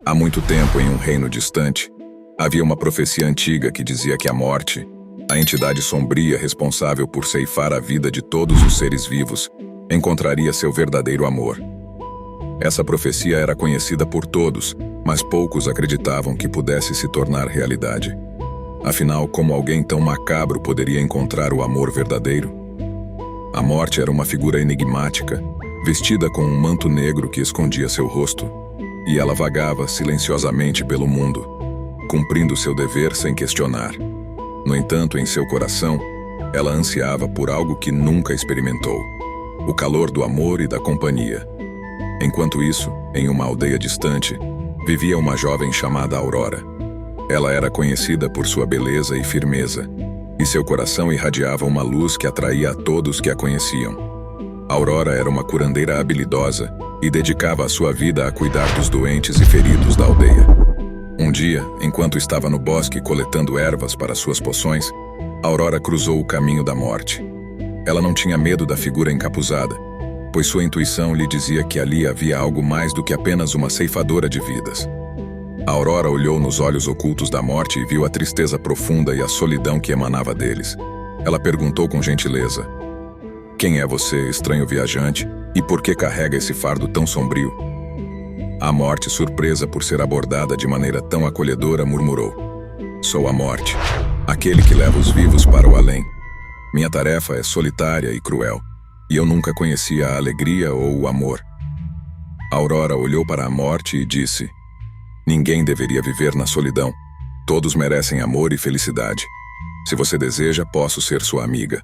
Há muito tempo, em um reino distante, havia uma profecia antiga que dizia que a morte, a entidade sombria responsável por ceifar a vida de todos os seres vivos, encontraria seu verdadeiro amor. Essa profecia era conhecida por todos, mas poucos acreditavam que pudesse se tornar realidade. Afinal, como alguém tão macabro poderia encontrar o amor verdadeiro? A morte era uma figura enigmática, vestida com um manto negro que escondia seu rosto, e ela vagava silenciosamente pelo mundo, cumprindo seu dever sem questionar. No entanto, em seu coração, ela ansiava por algo que nunca experimentou: o calor do amor e da companhia. Enquanto isso, em uma aldeia distante, vivia uma jovem chamada Aurora. Ela era conhecida por sua beleza e firmeza, e seu coração irradiava uma luz que atraía a todos que a conheciam. Aurora era uma curandeira habilidosa e dedicava a sua vida a cuidar dos doentes e feridos da aldeia. Um dia, enquanto estava no bosque coletando ervas para suas poções, Aurora cruzou o caminho da morte. Ela não tinha medo da figura encapuzada, pois sua intuição lhe dizia que ali havia algo mais do que apenas uma ceifadora de vidas. A Aurora olhou nos olhos ocultos da morte e viu a tristeza profunda e a solidão que emanava deles. Ela perguntou com gentileza: "Quem é você, estranho viajante, e por que carrega esse fardo tão sombrio?" A morte, surpresa por ser abordada de maneira tão acolhedora, murmurou: "Sou a morte, aquele que leva os vivos para o além. Minha tarefa é solitária e cruel, e eu nunca conheci a alegria ou o amor." A Aurora olhou para a morte e disse: "Ninguém deveria viver na solidão. Todos merecem amor e felicidade. Se você deseja, posso ser sua amiga."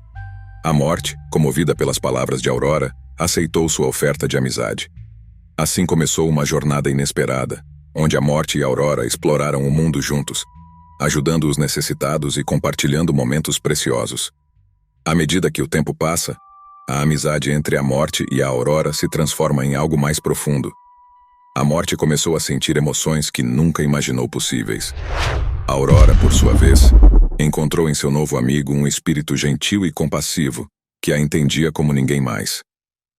A morte, comovida pelas palavras de Aurora, aceitou sua oferta de amizade. Assim começou uma jornada inesperada, onde a morte e a Aurora exploraram o mundo juntos, ajudando os necessitados e compartilhando momentos preciosos. À medida que o tempo passa, a amizade entre a morte e a Aurora se transforma em algo mais profundo. A morte começou a sentir emoções que nunca imaginou possíveis. A Aurora, por sua vez, encontrou em seu novo amigo um espírito gentil e compassivo, que a entendia como ninguém mais.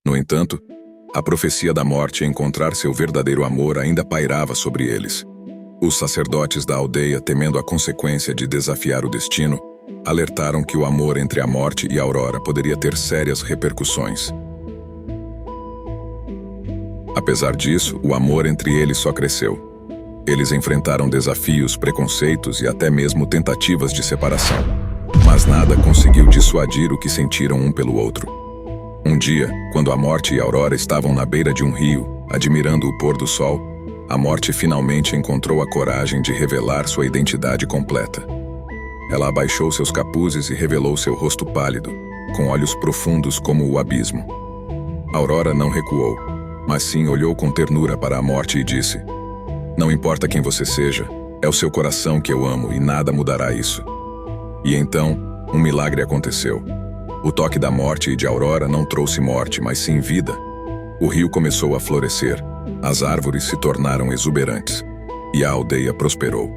No entanto, a profecia da morte encontrar seu verdadeiro amor ainda pairava sobre eles. Os sacerdotes da aldeia, temendo a consequência de desafiar o destino, alertaram que o amor entre a morte e a Aurora poderia ter sérias repercussões. Apesar disso, o amor entre eles só cresceu. Eles enfrentaram desafios, preconceitos e até mesmo tentativas de separação, mas nada conseguiu dissuadir o que sentiram um pelo outro. Um dia, quando a morte e a Aurora estavam na beira de um rio, admirando o pôr do sol, a morte finalmente encontrou a coragem de revelar sua identidade completa. Ela abaixou seus capuzes e revelou seu rosto pálido, com olhos profundos como o abismo. A Aurora não recuou, mas sim olhou com ternura para a morte e disse: "Não importa quem você seja, é o seu coração que eu amo e nada mudará isso." E então, um milagre aconteceu. O toque da morte e de Aurora não trouxe morte, mas sim vida. O rio começou a florescer, as árvores se tornaram exuberantes, e a aldeia prosperou.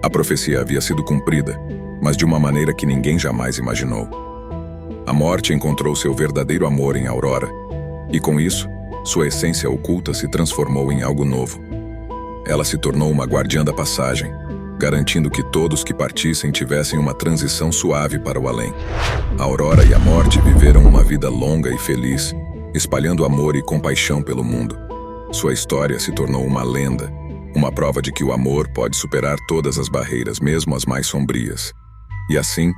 A profecia havia sido cumprida, mas de uma maneira que ninguém jamais imaginou. A morte encontrou seu verdadeiro amor em Aurora, e com isso, sua essência oculta se transformou em algo novo. Ela se tornou uma guardiã da passagem, garantindo que todos que partissem tivessem uma transição suave para o além. A Aurora e a morte viveram uma vida longa e feliz, espalhando amor e compaixão pelo mundo. Sua história se tornou uma lenda, uma prova de que o amor pode superar todas as barreiras, mesmo as mais sombrias. E assim,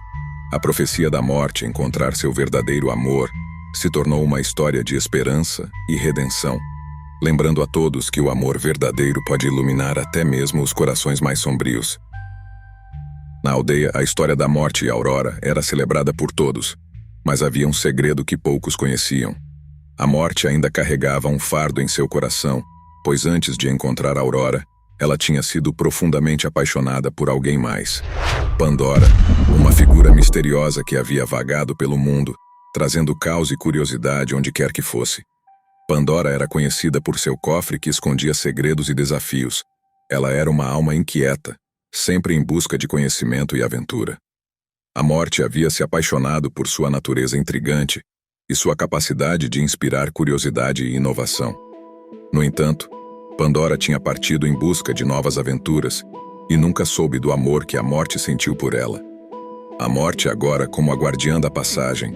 a profecia da morte encontrar seu verdadeiro amor se tornou uma história de esperança e redenção, lembrando a todos que o amor verdadeiro pode iluminar até mesmo os corações mais sombrios. Na aldeia, a história da morte e Aurora era celebrada por todos, mas havia um segredo que poucos conheciam. A morte ainda carregava um fardo em seu coração, pois antes de encontrar Aurora, ela tinha sido profundamente apaixonada por alguém mais. Pandora, uma figura misteriosa que havia vagado pelo mundo, trazendo caos e curiosidade onde quer que fosse. Pandora era conhecida por seu cofre que escondia segredos e desafios. Ela era uma alma inquieta, sempre em busca de conhecimento e aventura. A morte havia se apaixonado por sua natureza intrigante e sua capacidade de inspirar curiosidade e inovação. No entanto, Pandora tinha partido em busca de novas aventuras e nunca soube do amor que a morte sentiu por ela. A morte agora como a guardiã da passagem,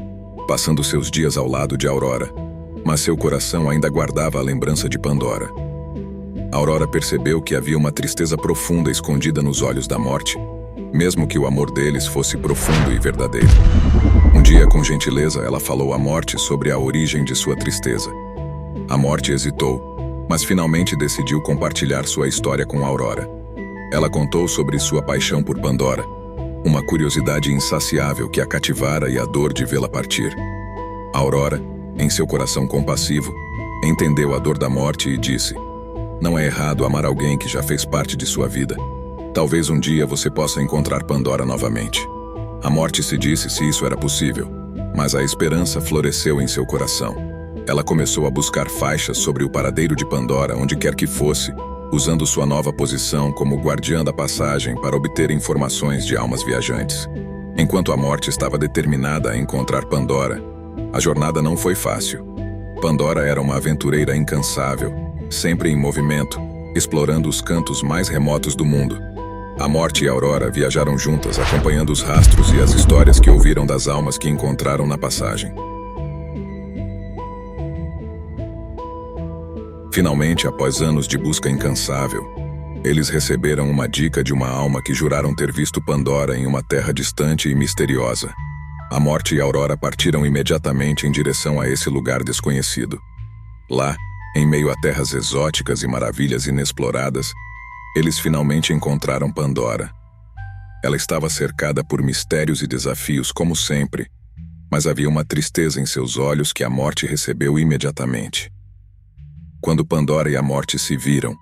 passando seus dias ao lado de Aurora, mas seu coração ainda guardava a lembrança de Pandora. Aurora percebeu que havia uma tristeza profunda escondida nos olhos da morte, mesmo que o amor deles fosse profundo e verdadeiro. Um dia, com gentileza, ela falou à morte sobre a origem de sua tristeza. A morte hesitou, mas finalmente decidiu compartilhar sua história com Aurora. Ela contou sobre sua paixão por Pandora, uma curiosidade insaciável que a cativara e a dor de vê-la partir. Aurora, em seu coração compassivo, entendeu a dor da morte e disse: "Não é errado amar alguém que já fez parte de sua vida. Talvez um dia você possa encontrar Pandora novamente." A morte se disse se isso era possível, mas a esperança floresceu em seu coração. Ela começou a buscar faixas sobre o paradeiro de Pandora onde quer que fosse, usando sua nova posição como guardiã da passagem para obter informações de almas viajantes. Enquanto a morte estava determinada a encontrar Pandora, a jornada não foi fácil. Pandora era uma aventureira incansável, sempre em movimento, explorando os cantos mais remotos do mundo. A morte e a Aurora viajaram juntas, acompanhando os rastros e as histórias que ouviram das almas que encontraram na passagem. Finalmente, após anos de busca incansável, eles receberam uma dica de uma alma que juraram ter visto Pandora em uma terra distante e misteriosa. A morte e a Aurora partiram imediatamente em direção a esse lugar desconhecido. Lá, em meio a terras exóticas e maravilhas inexploradas, eles finalmente encontraram Pandora. Ela estava cercada por mistérios e desafios como sempre, mas havia uma tristeza em seus olhos que a morte recebeu imediatamente. Quando Pandora e a morte se viram,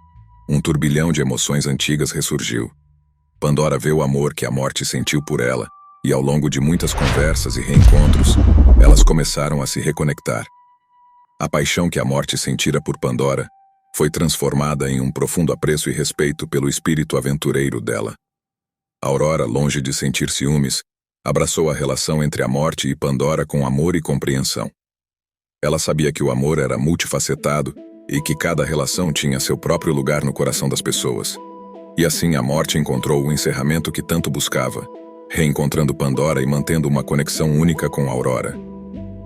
um turbilhão de emoções antigas ressurgiu. Pandora vê o amor que a morte sentiu por ela, e ao longo de muitas conversas e reencontros, elas começaram a se reconectar. A paixão que a morte sentira por Pandora foi transformada em um profundo apreço e respeito pelo espírito aventureiro dela. Aurora, longe de sentir ciúmes, abraçou a relação entre a morte e Pandora com amor e compreensão. Ela sabia que o amor era multifacetado e que cada relação tinha seu próprio lugar no coração das pessoas. E assim a morte encontrou o encerramento que tanto buscava, reencontrando Pandora e mantendo uma conexão única com Aurora.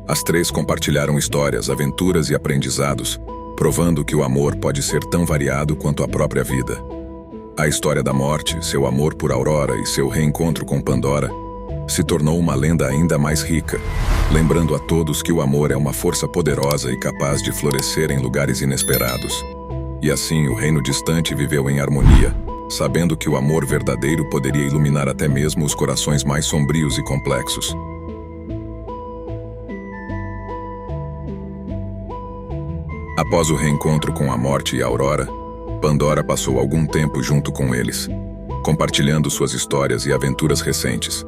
As três compartilharam histórias, aventuras e aprendizados, provando que o amor pode ser tão variado quanto a própria vida. A história da morte, seu amor por Aurora e seu reencontro com Pandora se tornou uma lenda ainda mais rica, lembrando a todos que o amor é uma força poderosa e capaz de florescer em lugares inesperados. E assim o reino distante viveu em harmonia, sabendo que o amor verdadeiro poderia iluminar até mesmo os corações mais sombrios e complexos. Após o reencontro com a morte e a Aurora, Pandora passou algum tempo junto com eles, compartilhando suas histórias e aventuras recentes.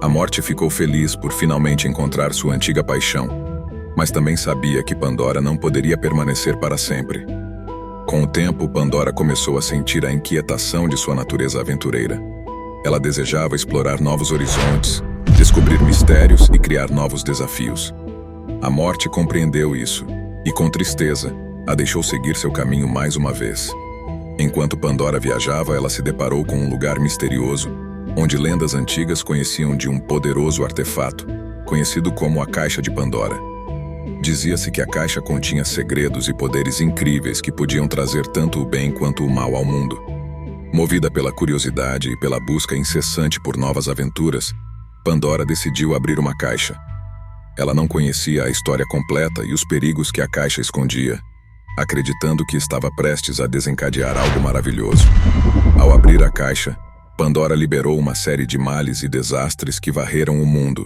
A morte ficou feliz por finalmente encontrar sua antiga paixão, mas também sabia que Pandora não poderia permanecer para sempre. Com o tempo, Pandora começou a sentir a inquietação de sua natureza aventureira. Ela desejava explorar novos horizontes, descobrir mistérios e criar novos desafios. A morte compreendeu isso, e com tristeza, a deixou seguir seu caminho mais uma vez. Enquanto Pandora viajava, ela se deparou com um lugar misterioso, onde lendas antigas conheciam de um poderoso artefato, conhecido como a Caixa de Pandora. Dizia-se que a caixa continha segredos e poderes incríveis que podiam trazer tanto o bem quanto o mal ao mundo. Movida pela curiosidade e pela busca incessante por novas aventuras, Pandora decidiu abrir uma caixa. Ela não conhecia a história completa e os perigos que a caixa escondia, acreditando que estava prestes a desencadear algo maravilhoso. Ao abrir a caixa, Pandora liberou uma série de males e desastres que varreram o mundo.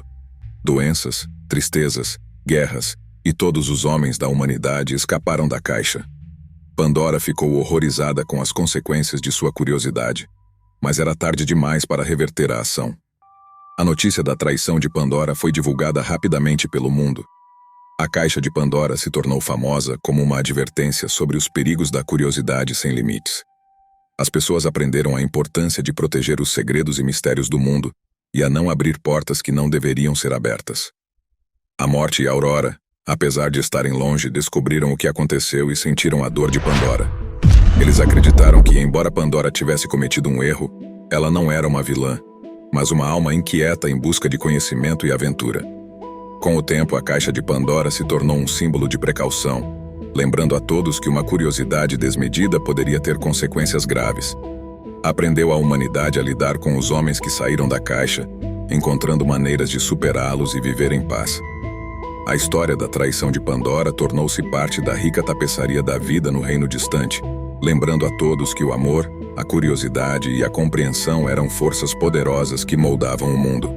Doenças, tristezas, guerras e todos os homens da humanidade escaparam da caixa. Pandora ficou horrorizada com as consequências de sua curiosidade, mas era tarde demais para reverter a ação. A notícia da traição de Pandora foi divulgada rapidamente pelo mundo. A Caixa de Pandora se tornou famosa como uma advertência sobre os perigos da curiosidade sem limites. As pessoas aprenderam a importância de proteger os segredos e mistérios do mundo e a não abrir portas que não deveriam ser abertas. A morte e a Aurora, apesar de estarem longe, descobriram o que aconteceu e sentiram a dor de Pandora. Eles acreditaram que, embora Pandora tivesse cometido um erro, ela não era uma vilã, mas uma alma inquieta em busca de conhecimento e aventura. Com o tempo, a Caixa de Pandora se tornou um símbolo de precaução, lembrando a todos que uma curiosidade desmedida poderia ter consequências graves. Aprendeu a humanidade a lidar com os homens que saíram da Caixa, encontrando maneiras de superá-los e viver em paz. A história da traição de Pandora tornou-se parte da rica tapeçaria da vida no reino distante, lembrando a todos que o amor, a curiosidade e a compreensão eram forças poderosas que moldavam o mundo.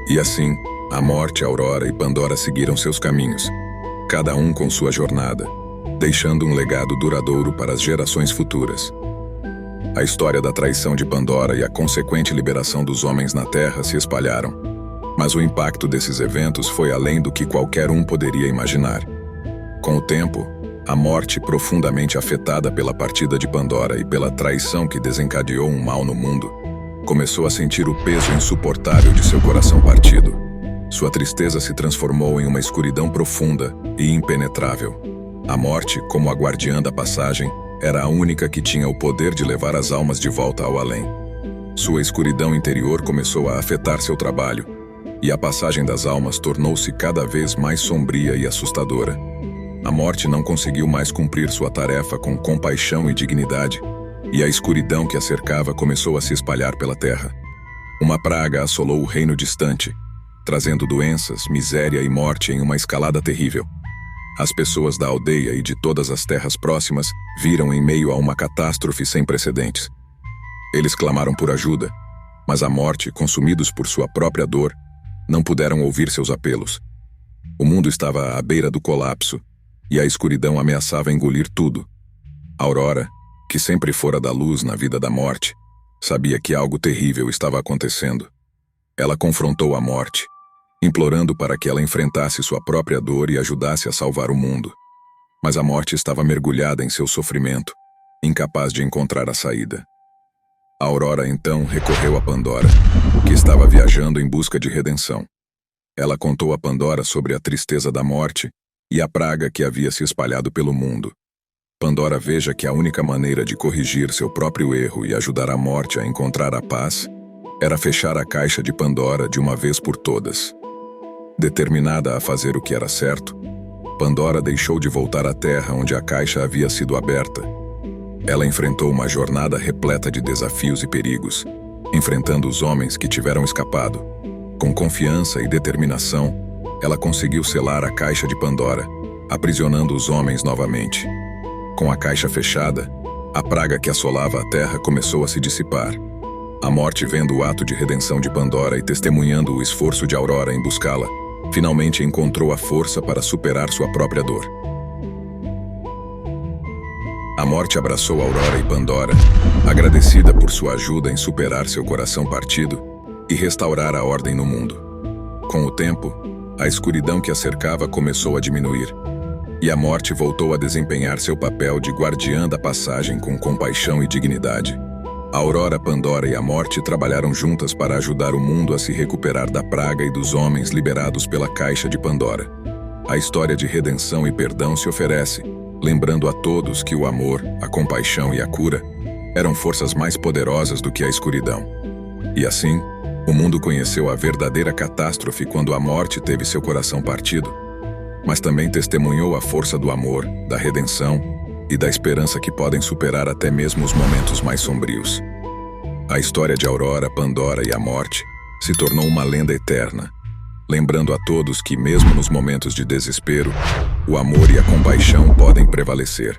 E assim, a Morte, Aurora e Pandora seguiram seus caminhos, cada um com sua jornada, deixando um legado duradouro para as gerações futuras. A história da traição de Pandora e a consequente liberação dos homens na Terra se espalharam, mas o impacto desses eventos foi além do que qualquer um poderia imaginar. Com o tempo, a Morte, profundamente afetada pela partida de Pandora e pela traição que desencadeou um mal no mundo, começou a sentir o peso insuportável de seu coração partido. Sua tristeza se transformou em uma escuridão profunda e impenetrável. A Morte, como a guardiã da passagem, era a única que tinha o poder de levar as almas de volta ao além. Sua escuridão interior começou a afetar seu trabalho, e a passagem das almas tornou-se cada vez mais sombria e assustadora. A Morte não conseguiu mais cumprir sua tarefa com compaixão e dignidade, e a escuridão que a cercava começou a se espalhar pela terra. Uma praga assolou o reino distante, trazendo doenças, miséria e morte em uma escalada terrível. As pessoas da aldeia e de todas as terras próximas viram em meio a uma catástrofe sem precedentes. Eles clamaram por ajuda, mas a Morte, consumidos por sua própria dor, não puderam ouvir seus apelos. O mundo estava à beira do colapso, e a escuridão ameaçava engolir tudo. Aurora, que sempre fora da luz na vida da Morte, sabia que algo terrível estava acontecendo. Ela confrontou a Morte, implorando para que ela enfrentasse sua própria dor e ajudasse a salvar o mundo. Mas a Morte estava mergulhada em seu sofrimento, incapaz de encontrar a saída. A Aurora então recorreu a Pandora, que estava viajando em busca de redenção. Ela contou a Pandora sobre a tristeza da Morte e a praga que havia se espalhado pelo mundo. Pandora veja que a única maneira de corrigir seu próprio erro e ajudar a Morte a encontrar a paz era fechar a Caixa de Pandora de uma vez por todas. Determinada a fazer o que era certo, Pandora deixou de voltar à Terra onde a Caixa havia sido aberta. Ela enfrentou uma jornada repleta de desafios e perigos, enfrentando os homens que tiveram escapado. Com confiança e determinação, ela conseguiu selar a Caixa de Pandora, aprisionando os homens novamente. Com a caixa fechada, a praga que assolava a Terra começou a se dissipar. A Morte, vendo o ato de redenção de Pandora e testemunhando o esforço de Aurora em buscá-la, finalmente encontrou a força para superar sua própria dor. A Morte abraçou Aurora e Pandora, agradecida por sua ajuda em superar seu coração partido e restaurar a ordem no mundo. Com o tempo, a escuridão que a cercava começou a diminuir, e a Morte voltou a desempenhar seu papel de guardiã da passagem com compaixão e dignidade. A Aurora, Pandora e a Morte trabalharam juntas para ajudar o mundo a se recuperar da praga e dos homens liberados pela Caixa de Pandora. A história de redenção e perdão se oferece, lembrando a todos que o amor, a compaixão e a cura eram forças mais poderosas do que a escuridão. E assim, o mundo conheceu a verdadeira catástrofe quando a Morte teve seu coração partido, mas também testemunhou a força do amor, da redenção e da esperança que podem superar até mesmo os momentos mais sombrios. A história de Aurora, Pandora e a Morte se tornou uma lenda eterna, lembrando a todos que, mesmo nos momentos de desespero, o amor e a compaixão podem prevalecer.